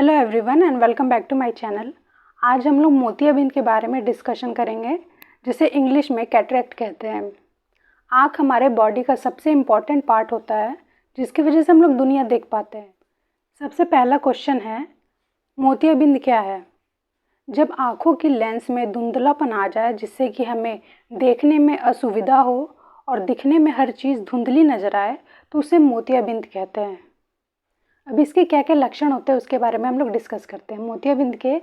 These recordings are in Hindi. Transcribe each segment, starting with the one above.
Hello everyone and welcome back to my channel. आज हम लोग मोतियाबिंद के बारे में डिस्कशन करेंगे, जिसे इंग्लिश में कैटरेक्ट कहते हैं। आँख हमारे बॉडी का सबसे इम्पॉर्टेंट पार्ट होता है, जिसकी वजह से हम लोग दुनिया देख पाते हैं। सबसे पहला क्वेश्चन है, मोतियाबिंद क्या है? जब आँखों की लेंस में धुंधलापन आ जाए, जिससे कि हमें देखने में असुविधा हो और दिखने में हर चीज़ धुंधली नज़र आए, तो उसे मोतियाबिंद कहते हैं। अब इसके क्या क्या लक्षण होते हैं उसके बारे में हम लोग डिस्कस करते हैं। मोतियाबिंद के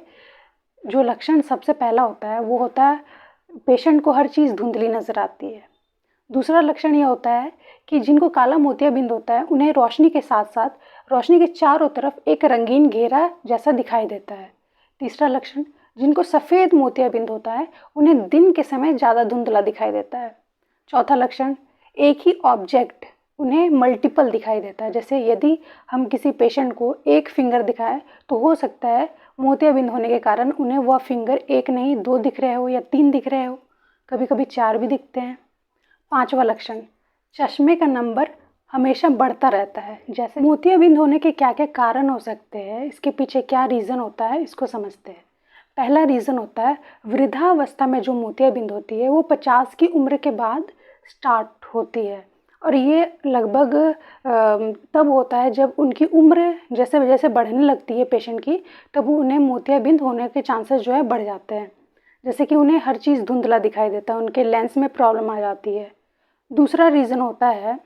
जो लक्षण सबसे पहला होता है वो होता है पेशेंट को हर चीज़ धुंधली नज़र आती है। दूसरा लक्षण ये होता है कि जिनको काला मोतियाबिंद होता है उन्हें रोशनी के साथ साथ रोशनी के चारों तरफ एक रंगीन घेरा जैसा दिखाई देता है। तीसरा लक्षण, जिनको सफ़ेद मोतियाबिंद होता है उन्हें दिन के समय ज़्यादा धुंधला दिखाई देता है। चौथा लक्षण, एक ही ऑब्जेक्ट उन्हें मल्टीपल दिखाई देता है। जैसे यदि हम किसी पेशेंट को एक फिंगर दिखाएं तो हो सकता है मोतियाबिंद होने के कारण उन्हें वह फिंगर एक नहीं 2 दिख रहे हो या 3 दिख रहे हो, कभी कभी 4 भी दिखते हैं। पांचवा लक्षण, चश्मे का नंबर हमेशा बढ़ता रहता है। जैसे मोतियाबिंद होने के क्या क्या कारण हो सकते हैं, इसके पीछे क्या रीज़न होता है, इसको समझते हैं। पहला रीज़न होता है वृद्धावस्था में जो मोतियाबिंद होती है वो 50 की उम्र के बाद स्टार्ट होती है, और ये लगभग तब होता है जब उनकी उम्र जैसे जैसे बढ़ने लगती है पेशेंट की, तब उन्हें मोतियाबिंद होने के चांसेस जो है बढ़ जाते हैं। जैसे कि उन्हें हर चीज़ धुंधला दिखाई देता है, उनके लेंस में प्रॉब्लम आ जाती है। दूसरा रीज़न होता है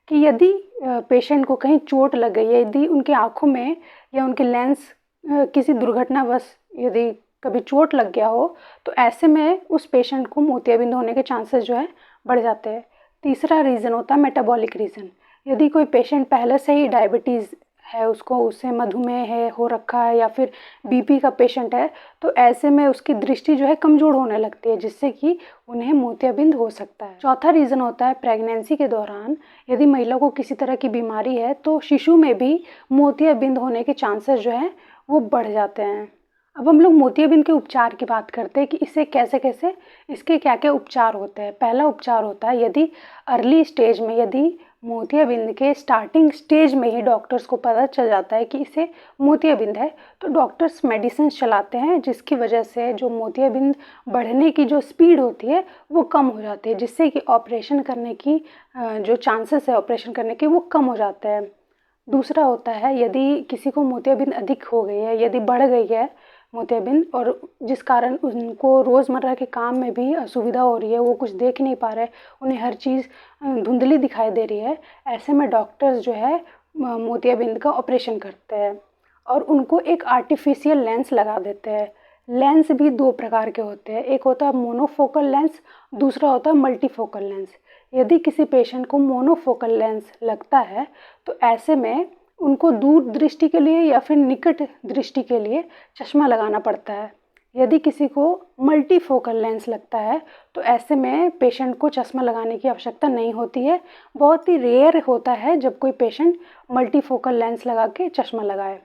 कि यदि पेशेंट को कहीं चोट लग गई है, यदि उनकी आँखों में या उनके लेंस किसी दुर्घटनावश यदि कभी चोट लग गया हो, तो ऐसे में उस पेशेंट को मोतियाबिंद होने के चांसेस जो है बढ़ जाते हैं। तीसरा रीज़न होता है मेटाबॉलिक रीज़न। यदि कोई पेशेंट पहले से ही डायबिटीज़ है, उससे मधुमेह है हो रखा है, या फिर बीपी का पेशेंट है, तो ऐसे में उसकी दृष्टि जो है कमज़ोर होने लगती है, जिससे कि उन्हें मोतियाबिंद हो सकता है। चौथा रीज़न होता है प्रेगनेंसी के दौरान यदि महिला को किसी तरह की बीमारी है तो शिशु में भी मोतियाबिंद होने के चांसेस जो है वो बढ़ जाते हैं। अब हम लोग मोतियाबिंद के उपचार की बात करते हैं कि इसे कैसे इसके क्या क्या उपचार होते हैं। पहला उपचार होता है, यदि अर्ली स्टेज में, यदि मोतियाबिंद के स्टार्टिंग स्टेज में ही डॉक्टर्स को पता चल जाता है कि इसे मोतियाबिंद है, तो डॉक्टर्स मेडिसिन चलाते हैं, जिसकी वजह से जो मोतियाबिंद बढ़ने की जो स्पीड होती है वो कम हो जाती है, जिससे कि ऑपरेशन करने की जो चांसेस है ऑपरेशन करने के वो कम हो जाते हैं। दूसरा होता है, यदि किसी को मोतियाबिंद अधिक हो गई है, यदि बढ़ गई है मोतियाबिंद, और जिस कारण उनको रोज़मर्रा के काम में भी असुविधा हो रही है, वो कुछ देख नहीं पा रहे, उन्हें हर चीज़ धुंधली दिखाई दे रही है, ऐसे में डॉक्टर्स जो है मोतियाबिंद का ऑपरेशन करते हैं और उनको एक आर्टिफिशियल लेंस लगा देते हैं। लेंस भी 2 प्रकार के होते हैं, एक होता है मोनोफोकल लेंस, दूसरा होता है मल्टीफोकल लेंस। यदि किसी पेशेंट को मोनोफोकल लेंस लगता है तो ऐसे में उनको दूर दृष्टि के लिए या फिर निकट दृष्टि के लिए चश्मा लगाना पड़ता है। यदि किसी को मल्टीफोकल लेंस लगता है तो ऐसे में पेशेंट को चश्मा लगाने की आवश्यकता नहीं होती है। बहुत ही रेयर होता है जब कोई पेशेंट मल्टीफोकल लेंस लगा के चश्मा लगाए।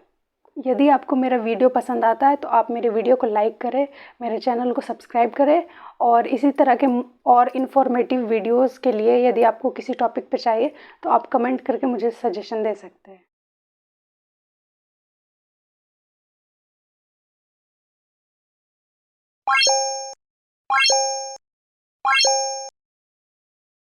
यदि आपको मेरा वीडियो पसंद आता है तो आप मेरे वीडियो को लाइक करें, मेरे चैनल को सब्सक्राइब करें, और इसी तरह के और इन्फॉर्मेटिव वीडियोस के लिए यदि आपको किसी टॉपिक पर चाहिए तो आप कमेंट करके मुझे सजेशन दे सकते हैं।